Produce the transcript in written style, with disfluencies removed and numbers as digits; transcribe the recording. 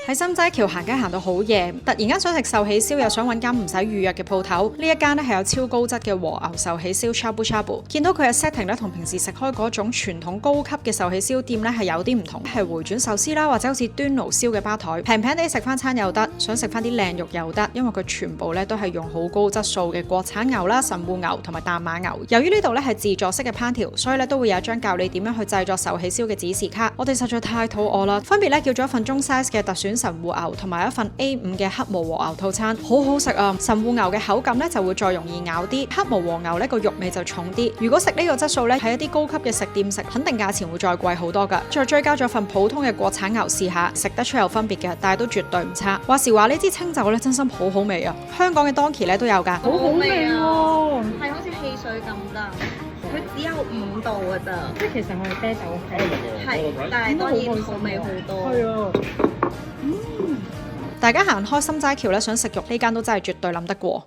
喺心齋橋行街行到好夜，突然間想食壽喜燒，又想揾間唔使預約嘅鋪頭。呢一間咧係有超高質嘅和牛壽喜燒 Shabu Shabu。見到佢嘅 setting 咧，同平時食開嗰種傳統高級嘅壽喜燒店咧係有啲唔同，係回轉壽司啦，或者好似端爐燒嘅吧台，平平地食翻餐又得，想食翻啲靚肉又得，因為佢全部咧都係用好高質素嘅國產牛啦、神戶牛同埋淡馬牛。由於呢度咧係自助式嘅烹調，所以咧都會有一張教你點樣去製作壽喜燒嘅指示卡。我哋實在太肚餓啦，分別咧叫咗一份中 size 嘅特選神戶牛同埋一份 A5 嘅黑毛和牛套餐，好好食啊！神戶牛嘅口感咧就會再容易咬啲，黑毛和牛呢個肉味就重啲。如果食呢個質素咧喺一啲高級嘅食店食，肯定價錢會再貴好多噶。再追加咗份普通嘅國產牛試下，食得出有分別嘅，但係都絕對唔差。話時話呢支清酒咧真心好好味啊！香港嘅 Donkey 咧都有㗎，好好味啊，係好似汽水咁㗎，佢只有5度㗎咋，即係其實我係啤酒係，但係當然好味好多。係啊，大家行開心齋橋咧，想食肉呢間都真係絕對諗得過。